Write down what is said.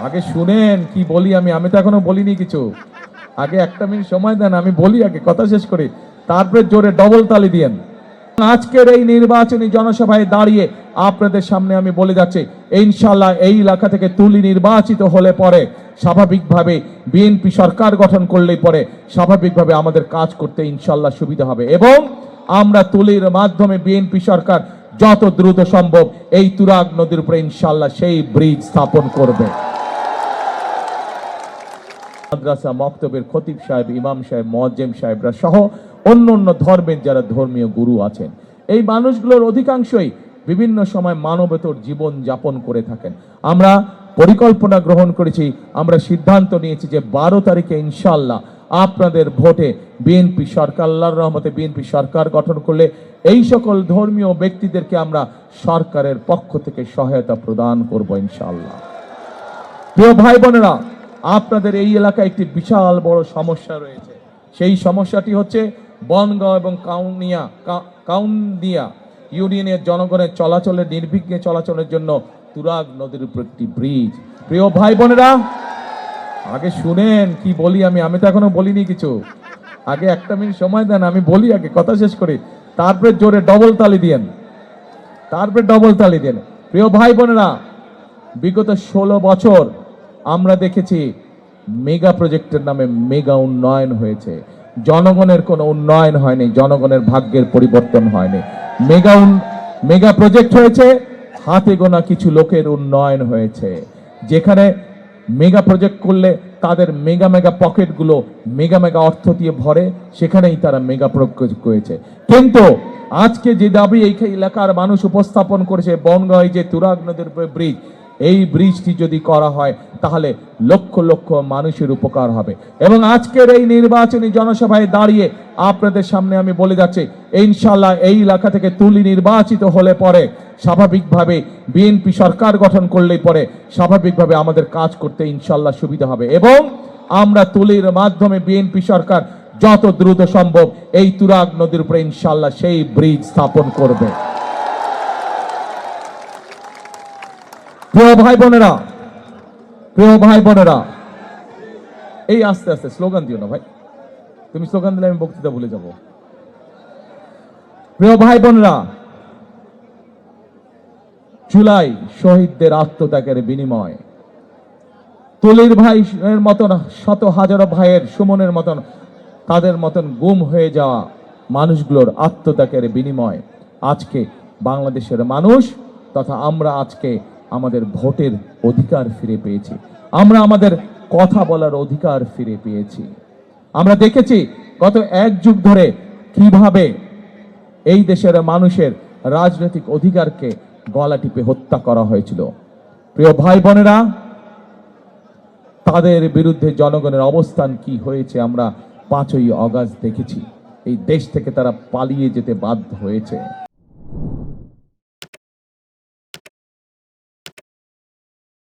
আগে শুনেন কি বলি আমি তো এখনো বলিনি কিছু। আগে একটা মিনিট সময় দেন, আমি বলি, আগে কথা শেষ করি, তারপরে জোরে ডবল তালি দিয়েন। আজকের এই নির্বাচনী জনসভায় দাঁড়িয়ে আপনাদের সামনে আমি বলে যাচ্ছি, ইনশাআল্লাহ এই এলাকা থেকে তুলি নির্বাচিত হলে পরে স্বাভাবিকভাবে বিএনপি সরকার গঠন করলেই পরে স্বাভাবিকভাবে আমাদের কাজ করতে ইনশাআল্লাহ সুবিধা হবে, এবং আমরা তুলির মাধ্যমে বিএনপি সরকার যত দ্রুত সম্ভব এই তুরাগ নদীর উপরে ইনশাআল্লাহ সেই ব্রিজ স্থাপন করবে। মাদ্রাসা মক্তবের খতিব সাহেব, ইমাম সাহেব, মুয়াজ্জিম সাহেবরা সহ অন্য ধর্মের যারা ধর্মীয় গুরু আছেন, এই মানুষগুলোর অধিকাংশই বিভিন্ন সময় মানবেতর জীবন যাপন করে থাকেন। আমরা পরিকল্পনা গ্রহণ করেছি, আমরা সিদ্ধান্ত নিয়েছি যে 12 তারিখে ইনশাআল্লাহ আপনাদের ভোটে বিএনপি সরকার, আল্লাহর রহমতে বিএনপি সরকার গঠন করলে এই সকল ধর্মীয় ব্যক্তিদেরকে আমরা সরকারের পক্ষ থেকে সহায়তা প্রদান করব ইনশাআল্লাহ। প্রিয় ভাই বোনেরা, আপনাদের এই এলাকায় একটি বিশাল বড় সমস্যা রয়েছে। সেই সমস্যাটি হচ্ছে বনগাঁও এবং কাউন্দিয়া ইউনিয়নের জনগণের চলাচলের নির্বিঘ্নে চলাচলের জন্য তুরাগ নদীর উপর একটি ব্রিজ। প্রিয় ভাই বোনেরা, আগে শুনেন কি বলি আমি তো এখনো বলিনি কিছু। আগে একটা মিনিট সময় দেন, আমি বলি, আগে কথা শেষ করি, তারপরে জোরে ডবল তালি দিয়েন, প্রিয় ভাই বোনেরা, বিগত 16 বছর আমরা দেখেছি মেগা প্রজেক্টের নামে মেগা উন্নয়ন হয়েছে, জনগণের কোনো উন্নয়ন হয়নি, জনগণের ভাগ্যের পরিবর্তন হয়নি। মেগা প্রজেক্ট হয়েছে, হাতে গোনা কিছু লোকের উন্নয়ন হয়েছে। যেখানে মেগা প্রজেক্ট করলে তাদের মেগা পকেটগুলো মেগা অর্থ দিয়ে ভরে, সেখানেই তারা মেগা প্রজেক্ট করেছে। কিন্তু আজকে যে দাবি এই এলাকার মানুষ উপস্থাপন করেছে, বনগাঁও যে তুরাগ নদীর ব্রিজ, এই ব্রিজটি যদি করা হয় তাহলে লক্ষ লক্ষ মানুষের উপকার হবে। এবং আজকের এই নির্বাচনী জনসভায় দাঁড়িয়ে আপনাদের সামনে আমি বলে যাচ্ছি, ইনশাআল্লাহ এই এলাকা থেকে তুলি নির্বাচিত হলে পরে স্বাভাবিকভাবে বিএনপি সরকার গঠন করলেই পরে স্বাভাবিকভাবে আমাদের কাজ করতে ইনশাআল্লাহ সুবিধা হবে, এবং আমরা তুলির মাধ্যমে বিএনপি সরকার যত দ্রুত সম্ভব এই তুরাগ নদীর উপরে ইনশাআল্লাহ সেই ব্রিজ স্থাপন করবে। প্রিয় ভাই বোনেরা, এই আস্তে আস্তে স্লোগান দিও না ভাই, তুমি স্লোগান দিলে আমি বক্তৃতা ভুলে যাব। প্রিয় ভাই বোনেরা, জুলাই শহীদদের আত্মত্যাগের বিনিময়, তুলির ভাইয়ের মতন শত হাজারো ভাইয়ের, সুমনের মতন, তাদের মতন গুম হয়ে যাওয়া মানুষগুলোর আত্মত্যাগের বিনিময় আজকে বাংলাদেশের মানুষ তথা আমরা আজকে আমাদের ভোটের অধিকার ফিরে পেয়েছি, আমরা আমাদের কথা বলার অধিকার ফিরে পেয়েছি। আমরা দেখেছি গত 1 যুগ ধরে কিভাবে এই দেশের মানুষের রাজনৈতিক অধিকারকে গলা টিপে হত্যা করা হয়েছিল। প্রিয় ভাই বোনেরা, তাদের বিরুদ্ধে জনগণের অবস্থান কি হয়েছে আমরা 5ই আগস্ট দেখেছি। এই দেশ থেকে তারা পালিয়ে যেতে বাধ্য হয়েছে।